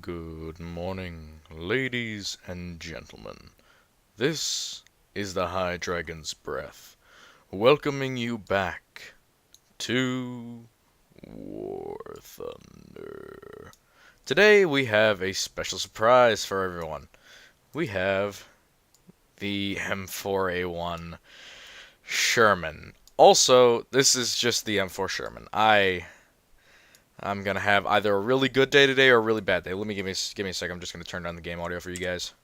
Good morning, ladies and gentlemen. This is the HydragonsBreath, welcoming you back to War Thunder. Today we have a special surprise for everyone. We have the M4A1 Sherman. Also, this is just the M4 Sherman. I'm gonna have either a really good day today or a really bad day. Give me a sec. I'm just gonna turn down the game audio for you guys.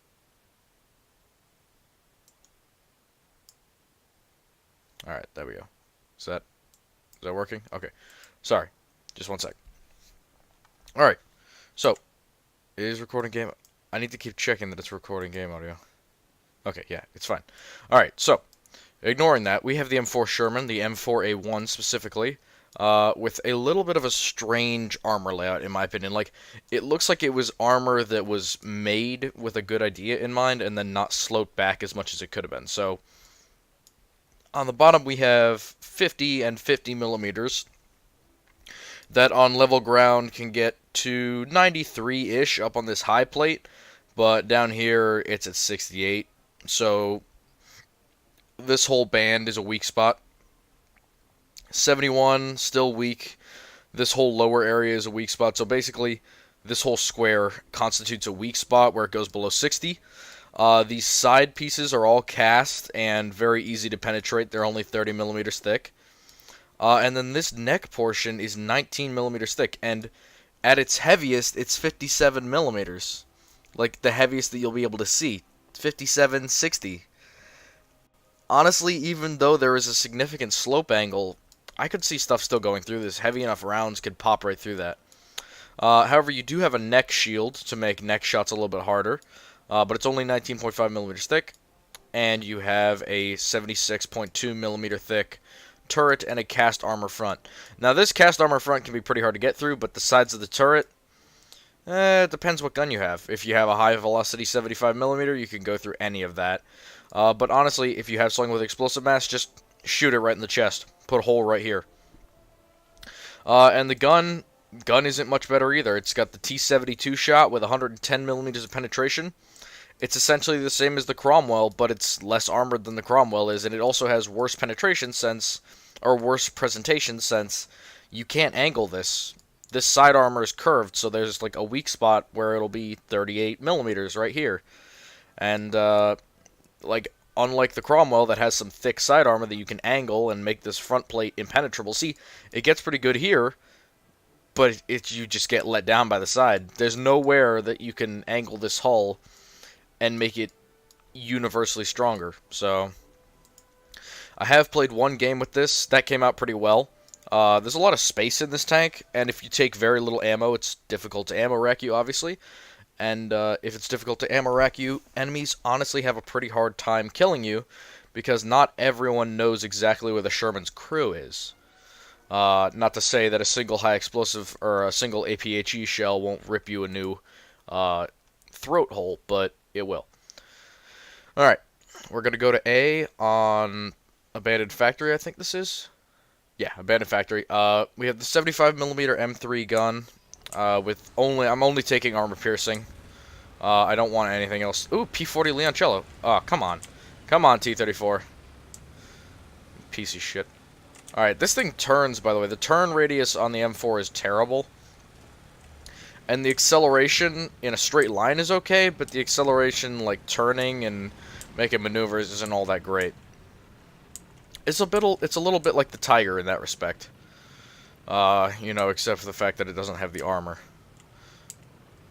All right, there we go. Is that working? Okay. Sorry, just one sec. All right. So, it is recording game. I need to keep checking that it's recording game audio. Okay, yeah, it's fine. All right. So, ignoring that, we have the M4 Sherman, the M4A1 specifically. With a little bit of a strange armor layout, in my opinion. Like, it looks like it was armor that was made with a good idea in mind, and then not sloped back as much as it could have been. So, on the bottom we have 50 and 50 millimeters, that on level ground can get to 93-ish up on this high plate, but down here it's at 68. So, this whole band is a weak spot. 71, still weak. This whole lower area is a weak spot. So basically, this whole square constitutes a weak spot where it goes below 60. These side pieces are all cast and very easy to penetrate. They're only 30 millimeters thick. And then this neck portion is 19 millimeters thick. And at its heaviest, it's 57 millimeters. Like the heaviest that you'll be able to see. 57, 60. Honestly, even though there is a significant slope angle, I could see stuff still going through this. Heavy enough rounds could pop right through that. However, you do have a neck shield to make neck shots a little bit harder, but it's only 19.5 millimeters thick, and you have a 76.2 millimeter thick turret and a cast armor front. Now, this cast armor front can be pretty hard to get through, but the sides of the turret, it depends what gun you have. If you have a high velocity 75 millimeter, you can go through any of that. But honestly, if you have something with explosive mass, just shoot it right in the chest. Put a hole right here. And the gun isn't much better either. It's got the T-72 shot with 110 millimeters of penetration. It's essentially the same as the Cromwell, but it's less armored than the Cromwell is, and it also has worse penetration since, or worse presentation since you can't angle this. This side armor is curved, so there's like a weak spot where it'll be 38 millimeters right here. And, like, unlike the Cromwell that has some thick side armor that you can angle and make this front plate impenetrable. See, it gets pretty good here, but you just get let down by the side. There's nowhere that you can angle this hull and make it universally stronger. So, I have played one game with this. That came out pretty well. There's a lot of space in this tank, and if you take very little ammo, it's difficult to ammo rack you, obviously. And if it's difficult to ammo rack you, enemies honestly have a pretty hard time killing you, because not everyone knows exactly where the Sherman's crew is. Not to say that a single high explosive or a single APHE shell won't rip you a new throat hole, but it will. Alright, we're going to go to A on Abandoned Factory, I think this is. Yeah, Abandoned Factory. We have the 75mm M3 gun. I'm only taking armor piercing. I don't want anything else. Ooh, P40 Leoncello. Oh, come on. Come on, T-34. Piece of shit. Alright, this thing turns, by the way. The turn radius on the M4 is terrible. And the acceleration in a straight line is okay, but the acceleration, like, turning and making maneuvers isn't all that great. It's a little bit like the Tiger in that respect. You know, except for the fact that it doesn't have the armor.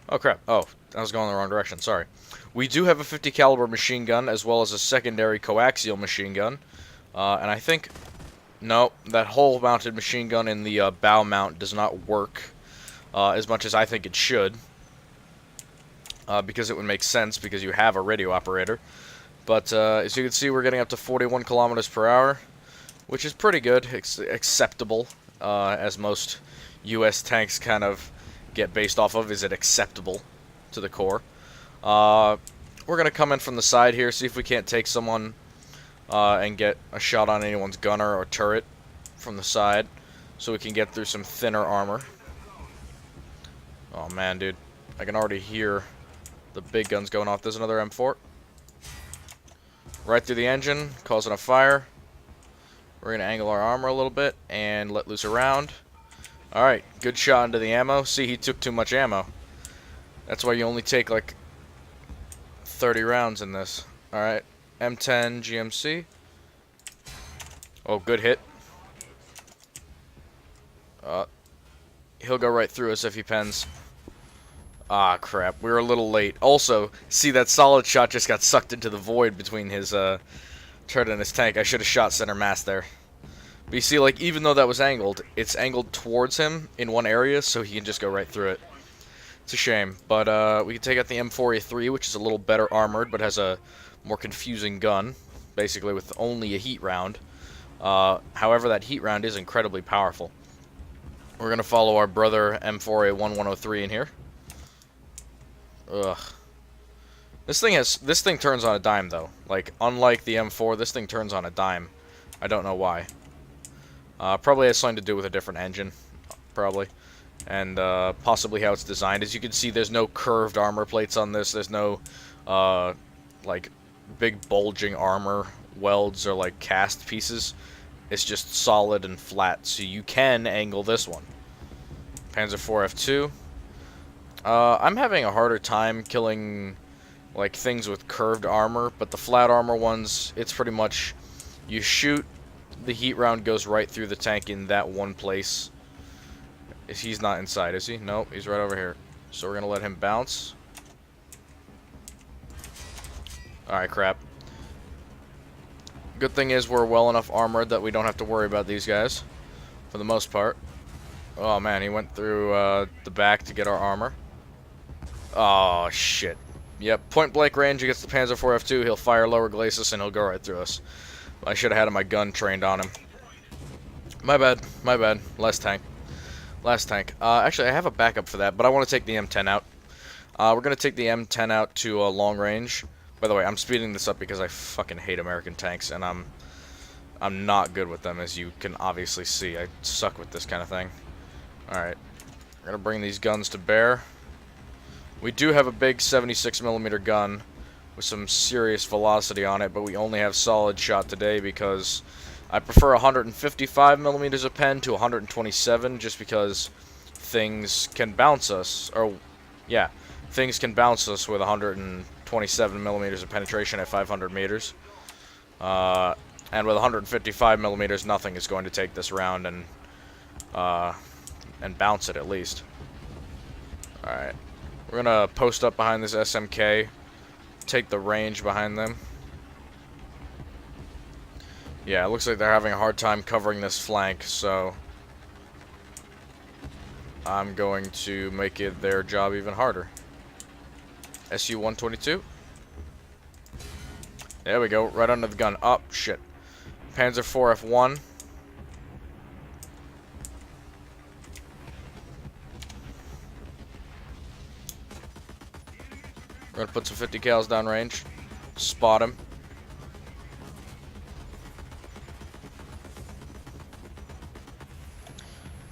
Oh, crap. Oh, I was going the wrong direction. Sorry. We do have a 50 caliber machine gun, as well as a secondary coaxial machine gun. And I think... No, that hull-mounted machine gun in the bow mount does not work as much as I think it should. Because it would make sense, because you have a radio operator. But, as you can see, we're getting up to 41 kilometers per hour, which is pretty good. Acceptable. As most U.S. tanks kind of get based off of, is it acceptable to the core. We're going to come in from the side here, see if we can't take someone and get a shot on anyone's gunner or turret from the side, so we can get through some thinner armor. Oh man, dude. I can already hear the big guns going off. There's another M4. Right through the engine, causing a fire. We're going to angle our armor a little bit and let loose a round. Alright, good shot into the ammo. See, he took too much ammo. That's why you only take like 30 rounds in this. Alright, M10 GMC. Oh, good hit. He'll go right through us if he pens. Ah, crap. We were a little late. Also, see, that solid shot just got sucked into the void between his turret and his tank. I should have shot center mass there. But you see, like, even though that was angled, it's angled towards him in one area, so he can just go right through it. It's a shame. But we can take out the M4A3, which is a little better armored, but has a more confusing gun, basically with only a heat round. However, that heat round is incredibly powerful. We're going to follow our brother M4A1103 in here. Ugh. This thing turns on a dime, though. Like, unlike the M4, this thing turns on a dime. I don't know why. Probably has something to do with a different engine, probably. And possibly how it's designed. As you can see, there's no curved armor plates on this. There's no, like, big bulging armor welds or, like, cast pieces. It's just solid and flat, so you can angle this one. Panzer IV F2. I'm having a harder time killing, like, things with curved armor, but the flat armor ones, it's pretty much, you shoot, the heat round goes right through the tank in that one place. He's not inside, is he? Nope, he's right over here. So we're going to let him bounce. Alright, crap. Good thing is we're well enough armored that we don't have to worry about these guys, for the most part. Oh man, he went through the back to get our armor. Oh shit. Yep, point blank range against the Panzer IV F2, he'll fire lower glacis and he'll go right through us. I should have had my gun trained on him. My bad, my bad. Last tank. Actually, I have a backup for that, but I want to take the M10 out. We're going to take the M10 out to long range. By the way, I'm speeding this up because I fucking hate American tanks, and I'm not good with them, as you can obviously see. I suck with this kind of thing. Alright. We're going to bring these guns to bear. We do have a big 76mm gun with some serious velocity on it, but we only have solid shot today because I prefer 155mm of pen to 127 just because things can bounce us. Or, yeah, things can bounce us with 127mm of penetration at 500 meters. And with 155mm, nothing is going to take this round and bounce it at least. Alright. We're going to post up behind this SMK, take the range behind them. Yeah, it looks like they're having a hard time covering this flank, so I'm going to make it their job even harder. SU-122. There we go, right under the gun. Oh, shit. Panzer IV F1. We're gonna put some 50 cals downrange. Spot him.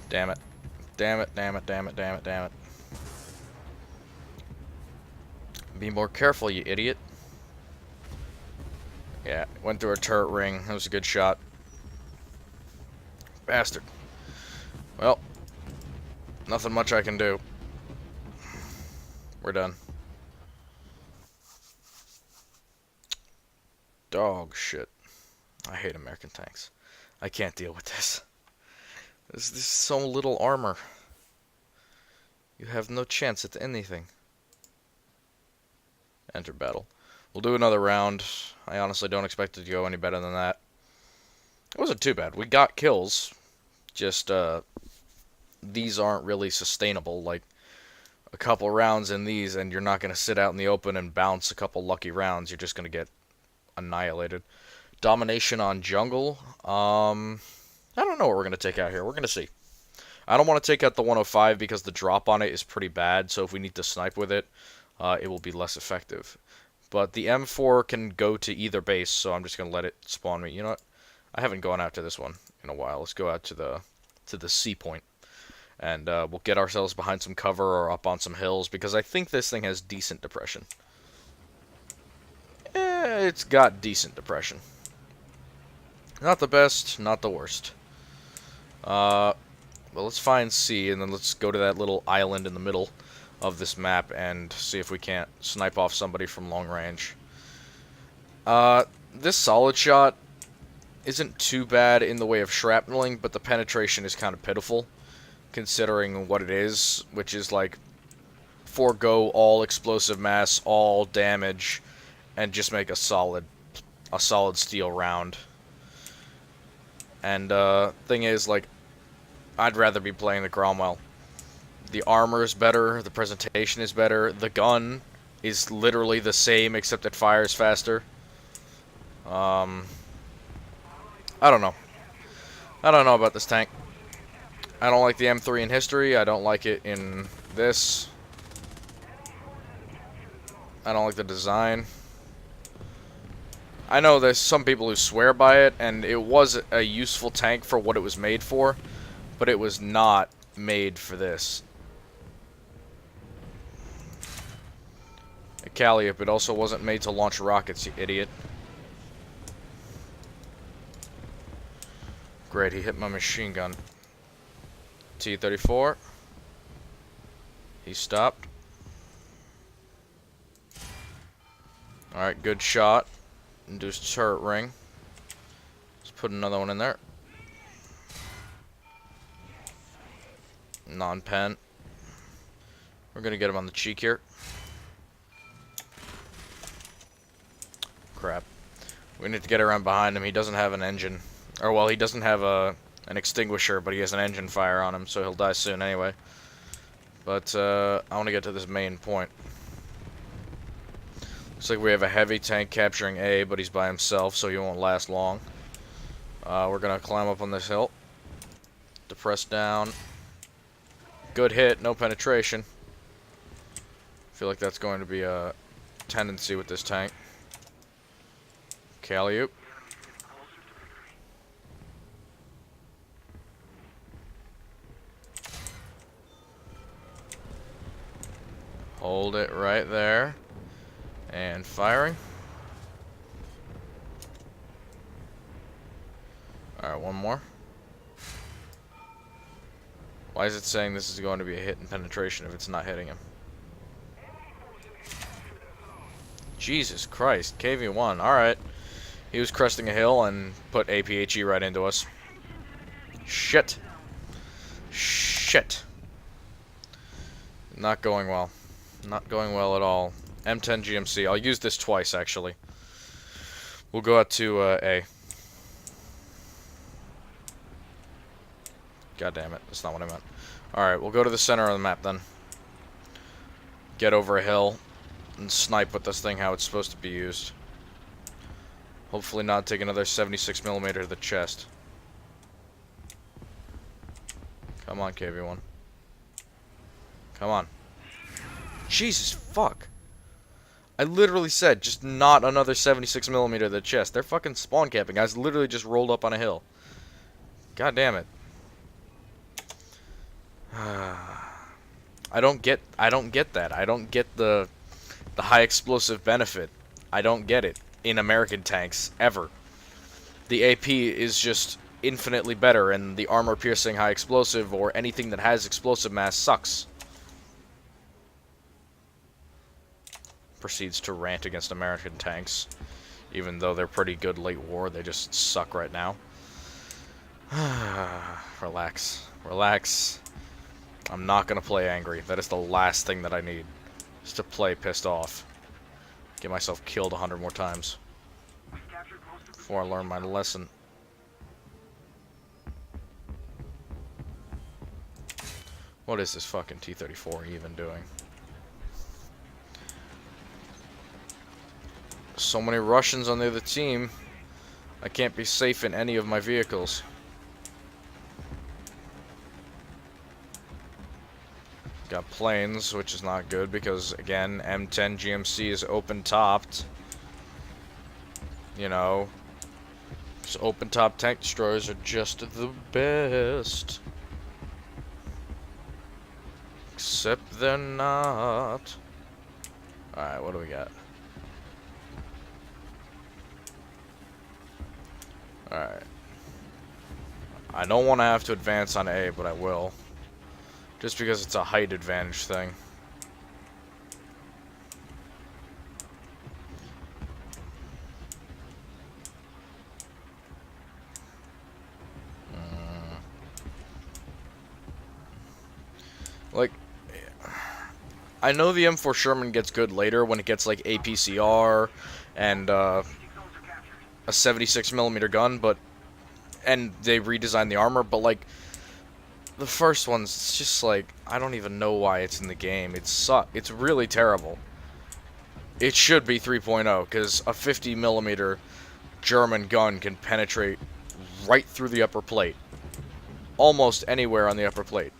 Damn it. Damn it, damn it, damn it, damn it, damn it. Be more careful, you idiot. Yeah, went through a turret ring. That was a good shot. Bastard. Well, nothing much I can do. We're done. Dog shit. I hate American tanks. I can't deal with this. This is so little armor. You have no chance at anything. Enter battle. We'll do another round. I honestly don't expect it to go any better than that. It wasn't too bad. We got kills. Just, these aren't really sustainable. Like, a couple rounds in these, and you're not going to sit out in the open and bounce a couple lucky rounds. You're just going to get annihilated. Domination on jungle. I don't know what we're going to take out here. We're going to see. I don't want to take out the 105 because the drop on it is pretty bad, so if we need to snipe with it, it will be less effective. But the M4 can go to either base, so I'm just going to let it spawn me. You know what? I haven't gone out to this one in a while. Let's go out to the C point. And we'll get ourselves behind some cover or up on some hills, because I think this thing has decent depression. It's got decent depression. Not the best, not the worst. Well, let's find C, and then let's go to that little island in the middle of this map and see if we can't snipe off somebody from long range. This solid shot isn't too bad in the way of shrapneling, but the penetration is kind of pitiful, considering what it is, which is like forego all explosive mass, all damage, and just make a solid steel round. And thing is, like, I'd rather be playing the Cromwell. The armor is better, the presentation is better, the gun is literally the same except it fires faster. I don't know. I don't know about this tank. I don't like the M3 in history. I don't like it in this. I don't like the design. I know there's some people who swear by it, and it was a useful tank for what it was made for, but it was not made for this. A Calliope, it also wasn't made to launch rockets, you idiot. Great, he hit my machine gun. T-34. He stopped. Alright, good shot. Induced turret ring. Let's put another one in there. Non-pen. We're gonna get him on the cheek here. Crap. We need to get around behind him. He doesn't have an engine. Or, well, he doesn't have an extinguisher, but he has an engine fire on him, so he'll die soon anyway. But, I want to get to this main point. Looks like we have a heavy tank capturing A, but he's by himself, so he won't last long. We're going to climb up on this hill. Depress down. Good hit, no penetration. I feel like that's going to be a tendency with this tank. Calliope. Hold it right there. And firing. Alright, one more. Why is it saying this is going to be a hit and penetration if it's not hitting him? Jesus Christ, KV-1. Alright. He was cresting a hill and put APHE right into us. Shit. Shit. Not going well. Not going well at all. M10 GMC. I'll use this twice, actually. We'll go out to A. God damn it. That's not what I meant. Alright, we'll go to the center of the map then. Get over a hill and snipe with this thing how it's supposed to be used. Hopefully not take another 76mm to the chest. Come on, KV-1. Come on. Jesus fuck. I literally said, just not another 76mm to the chest. They're fucking spawn camping. Guys literally just rolled up on a hill. God damn it. I don't get that. I don't get the high explosive benefit. I don't get it in American tanks ever. The AP is just infinitely better, and the armor piercing high explosive or anything that has explosive mass sucks. Proceeds to rant against American tanks, even though they're pretty good late war. They just suck right now. Relax. Relax. I'm not gonna play angry. That is the last thing that I need, is to play pissed off. Get myself killed 100 more times before I learn my lesson. What is this fucking T-34 even doing? So many Russians on the other team. I can't be safe in any of my vehicles. Got planes, which is not good because, again, M10 GMC is open-topped. You know, open-top tank destroyers are just the best. Except they're not. Alright, what do we got? Alright. I don't want to have to advance on A, but I will. Just because it's a height advantage thing. Like, I know the M4 Sherman gets good later when it gets like APCR and a 76mm gun, and they redesign the armor, but like the first one's, it's just like, I don't even know why it's in the game. It's really terrible. It should be 3.0 because a 50mm German gun can penetrate right through the upper plate, almost anywhere on the upper plate.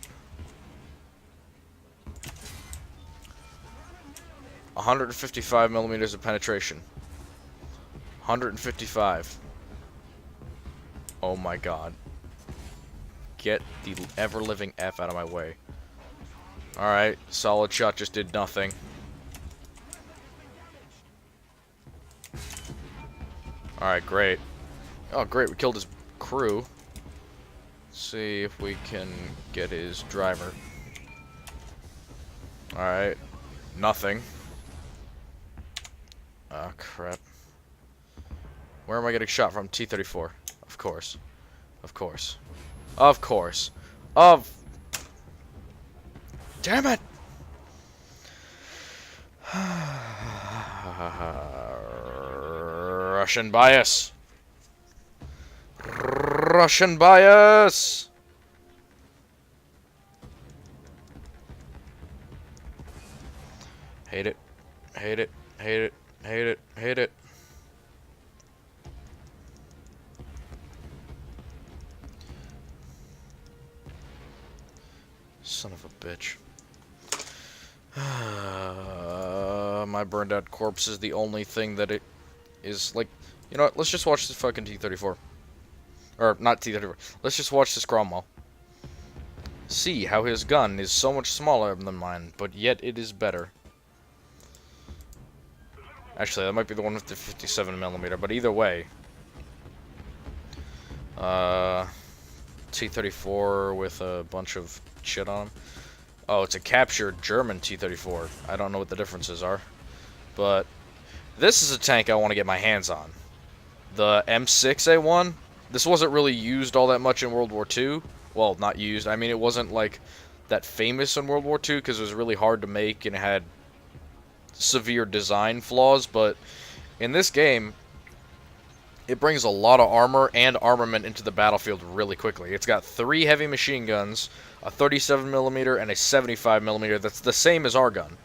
155 millimeters of penetration. 155. Oh my god. Get the ever-living F out of my way. Alright, solid shot just did nothing. Alright, great. Oh, great, we killed his crew. Let's see if we can get his driver. Alright, nothing. Oh, crap. Where am I getting shot from? T-34. Of course. Of course. Of course. Damn it! Russian bias. Russian bias! Hate it. Hate it. Hate it. Hate it. Hate it. Son of a bitch. My burned out corpse is the only thing that it is like. You know what? Let's just watch this fucking T-34. Or, not T-34. Let's just watch this Cromwell. See how his gun is so much smaller than mine, but yet it is better. Actually, that might be the one with the 57mm, but either way. T-34 with a bunch of shit on him. Oh, it's a captured German T-34. I don't know what the differences are. But this is a tank I want to get my hands on. The M6A1, this wasn't really used all that much in World War II. Well, not used. I mean, it wasn't like that famous in World War II because it was really hard to make and it had severe design flaws. But in this game, it brings a lot of armor and armament into the battlefield really quickly. It's got 3 heavy machine guns, a 37mm and a 75mm that's the same as our gun.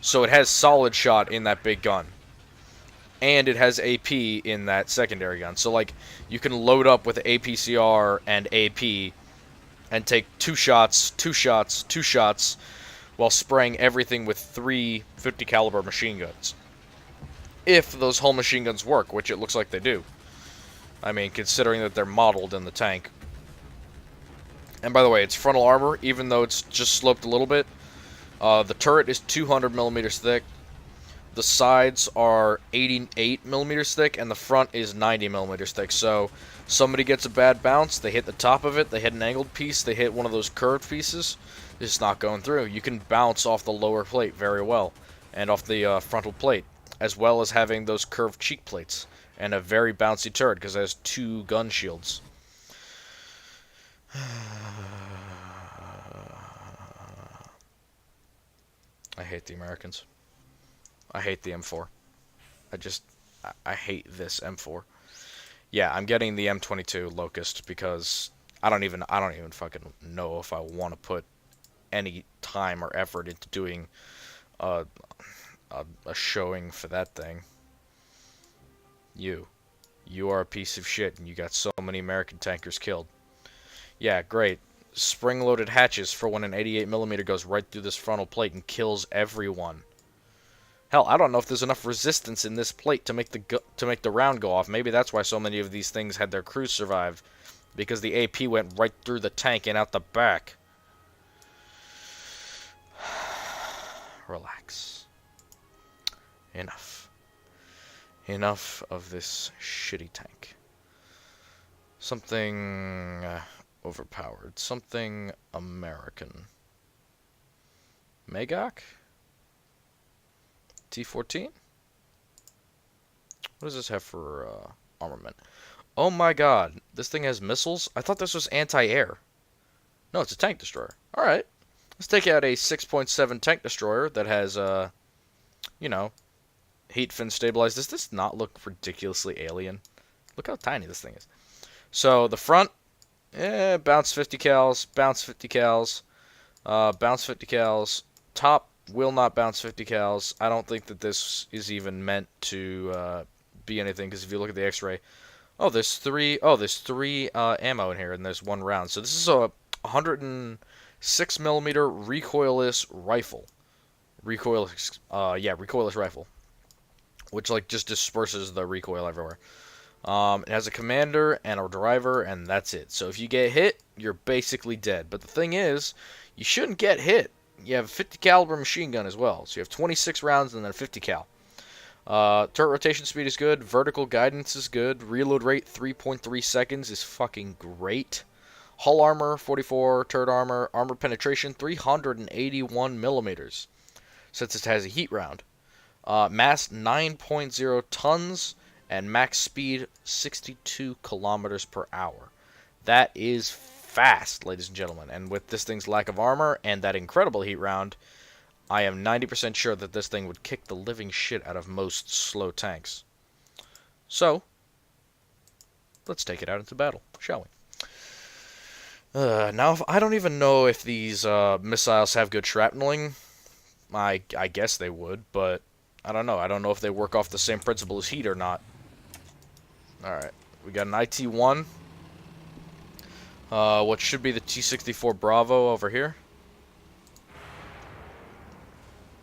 So it has solid shot in that big gun. And it has AP in that secondary gun. So like you can load up with APCR and AP and take 2 shots, 2 shots, 2 shots while spraying everything with 3 50 caliber machine guns. If those whole machine guns work, which it looks like they do. I mean, considering that they're modeled in the tank. And by the way, it's frontal armor, even though it's just sloped a little bit. The turret is 200mm thick. The sides are 88mm thick, and the front is 90mm thick. So, somebody gets a bad bounce, they hit the top of it, they hit an angled piece, they hit one of those curved pieces, it's not going through. You can bounce off the lower plate very well, and off the frontal plate, as well as having those curved cheek plates, and a very bouncy turret, because it has 2 gun shields. I hate the Americans. I hate the M4. I hate this M4. Yeah, I'm getting the M22 Locust because I don't even fucking know if I want to put any time or effort into doing a showing for that thing. You are a piece of shit, and you got so many American tankers killed. Yeah, great. Spring-loaded hatches for when an 88mm goes right through this frontal plate and kills everyone. Hell, I don't know if there's enough resistance in this plate to make the round go off. Maybe that's why so many of these things had their crews survive, because the AP went right through the tank and out the back. relax. Enough. Enough of this shitty tank. Something overpowered. Something American. Magok? T-14? What does this have for armament? Oh my god, this thing has missiles? I thought this was anti-air. No, it's a tank destroyer. Alright. Let's take out a 6.7 tank destroyer that has, you know, heat fin stabilized. Does this not look ridiculously alien? Look how tiny this thing is. So, the front, bounce 50 cals, bounce 50 cals, bounce 50 cals. Top will not bounce 50 cals. I don't think that this is even meant to be anything, because if you look at the x-ray, there's three ammo in here, and there's one round. So this is a 106 millimeter recoilless rifle. Recoilless rifle, which like just disperses the recoil everywhere. It has a commander and a driver, and that's it. So if you get hit, you're basically dead. But the thing is, you shouldn't get hit. You have a 50 caliber machine gun as well. So you have 26 rounds and then a 50 cal. Turret rotation speed is good. Vertical guidance is good. Reload rate 3.3 seconds is fucking great. Hull armor 44. Turret armor. Armor penetration 381 millimeters. Since it has a heat round. Mass 9.0 tons. And max speed 62 kilometers per hour. That is fast, ladies and gentlemen. And with this thing's lack of armor and that incredible heat round, I am 90% sure that this thing would kick the living shit out of most slow tanks. So, let's take it out into battle, shall we? Now, I don't even know if these missiles have good shrapneling. I guess they would, but I don't know. I don't know if they work off the same principle as heat or not. Alright, we got an IT-1. What should be the T-64 Bravo over here.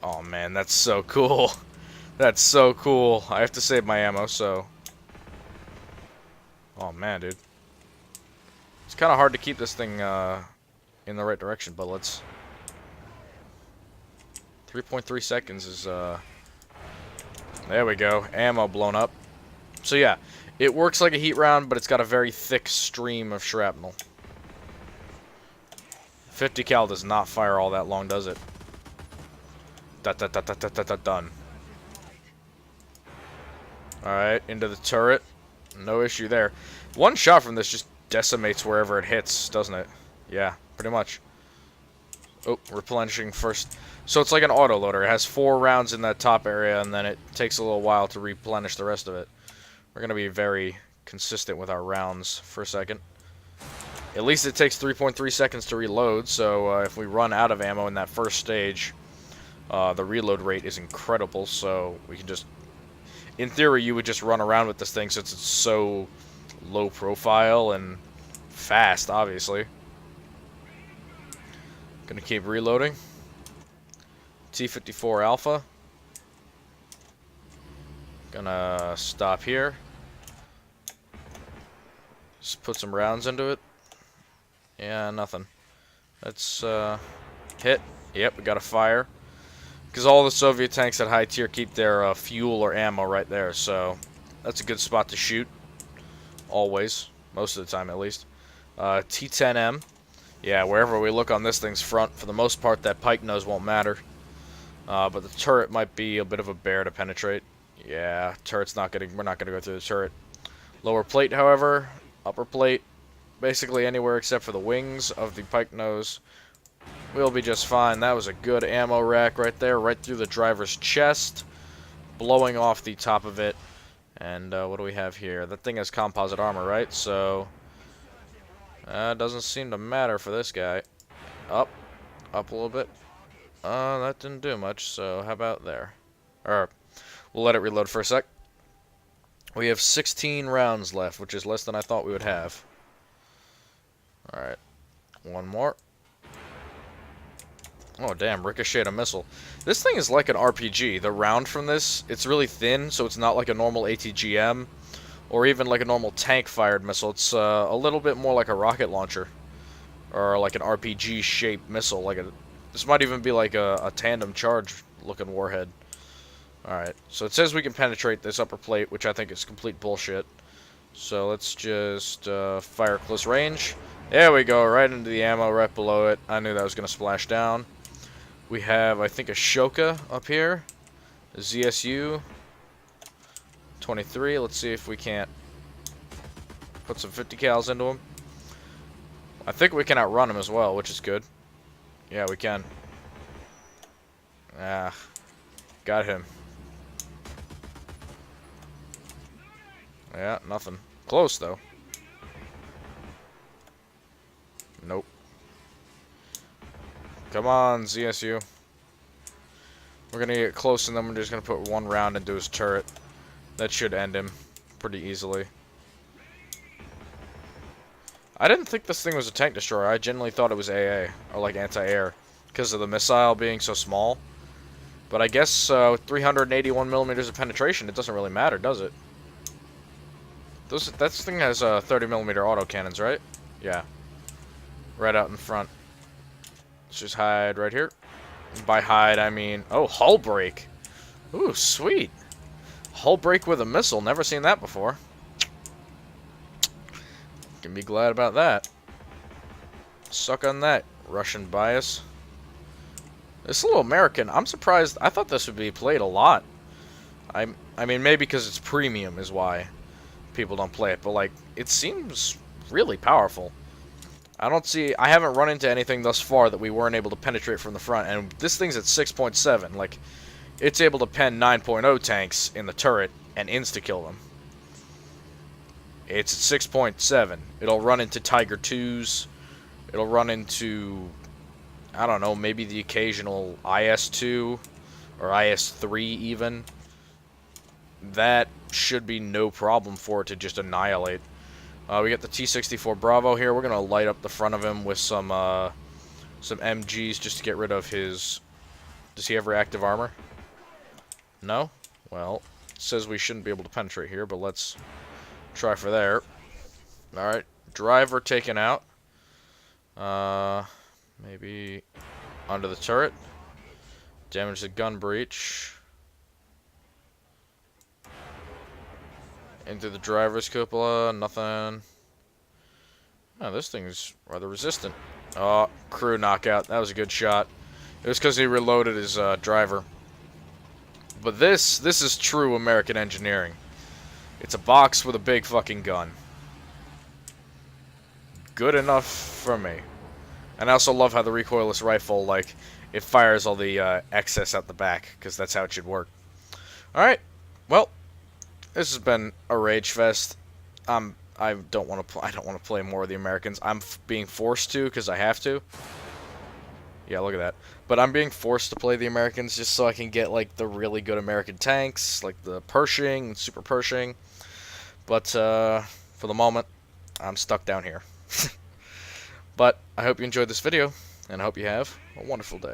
Oh man, that's so cool. That's so cool. I have to save my ammo, so... Oh man, dude. It's kind of hard to keep this thing in the right direction, but let's... 3.3 seconds is... There we go. Ammo blown up. So yeah, it works like a heat round, but it's got a very thick stream of shrapnel. 50 cal does not fire all that long, does it? Done. Alright, into the turret. No issue there. One shot from this just decimates wherever it hits, doesn't it? Yeah, pretty much. Oh, replenishing first. So it's like an autoloader. It has 4 rounds in that top area, and then it takes a little while to replenish the rest of it. We're going to be very consistent with our rounds for a second. At least it takes 3.3 seconds to reload, so if we run out of ammo in that first stage, the reload rate is incredible, so we can just... In theory, you would just run around with this thing since it's so low profile and fast, obviously. Gonna keep reloading. T-54 Alpha. Gonna stop here. Just put some rounds into it. Yeah, nothing. Let's hit. Yep, we got a fire. Because all the Soviet tanks at high tier keep their fuel or ammo right there, so that's a good spot to shoot. Always. Most of the time, at least. T-10M. Yeah, wherever we look on this thing's front, for the most part, that pike nose won't matter. But the turret might be a bit of a bear to penetrate. Yeah, turret's not getting. We're not gonna go through the turret. Lower plate, however, upper plate, basically anywhere except for the wings of the pike nose, we'll be just fine. That was a good ammo rack right there, right through the driver's chest, blowing off the top of it. And what do we have here? That thing has composite armor, right? So doesn't seem to matter for this guy. Up a little bit. That didn't do much. So how about there? Or we'll let it reload for a sec. We have 16 rounds left, which is less than I thought we would have. Alright. One more. Oh, damn. Ricocheted a missile. This thing is like an RPG. The round from this, it's really thin, so it's not like a normal ATGM. Or even like a normal tank-fired missile. It's a little bit more like a rocket launcher. Or like an RPG-shaped missile. This might even be like a tandem charge looking warhead. Alright, so it says we can penetrate this upper plate, which I think is complete bullshit. So let's just fire close range. There we go, right into the ammo, right below it. I knew that was going to splash down. We have, I think, a Shoka up here. A ZSU 23. Let's see if we can't put some 50 cals into him. I think we can outrun him as well, which is good. Yeah, we can. Ah, got him. Yeah, nothing. Close, though. Nope. Come on, ZSU. We're gonna get close, and then we're just gonna put one round into his turret. That should end him pretty easily. I didn't think this thing was a tank destroyer. I genuinely thought it was AA, or like anti-air, because of the missile being so small. But I guess 381 millimeters of penetration, it doesn't really matter, does it? That thing has 30 millimeter autocannons, right? Yeah. Right out in front. Let's just hide right here. By hide, I mean... Oh, hull break! Ooh, sweet! Hull break with a missile. Never seen that before. Can be glad about that. Suck on that, Russian bias. This little American, I'm surprised. I thought this would be played a lot. I mean, maybe because it's premium is why people don't play it. But, like, it seems really powerful. I haven't run into anything thus far that we weren't able to penetrate from the front. And this thing's at 6.7. Like, it's able to pen 9.0 tanks in the turret and insta-kill them. It's at 6.7. It'll run into Tiger 2s. It'll run into, I don't know, maybe the occasional IS-2 or IS-3 even. That should be no problem for it to just annihilate. We got the T-64 Bravo here. We're going to light up the front of him with some MGs just to get rid of his... Does he have reactive armor? No? Well, it says we shouldn't be able to penetrate here, but let's try for there. Alright, driver taken out. Maybe under the turret. Damage the gun breech. Into the driver's cupola, nothing. Oh, this thing's rather resistant. Oh, crew knockout. That was a good shot. It was because he reloaded his driver. But this is true American engineering. It's a box with a big fucking gun. Good enough for me. And I also love how the recoilless rifle, like, it fires all the excess out the back, because that's how it should work. Alright, well, this has been a rage fest. I don't want to play more of the Americans. I'm being forced to, because I have to. Yeah, look at that. But I'm being forced to play the Americans just so I can get, like, the really good American tanks, like the Pershing and Super Pershing. But, for the moment, I'm stuck down here. But I hope you enjoyed this video, and I hope you have a wonderful day.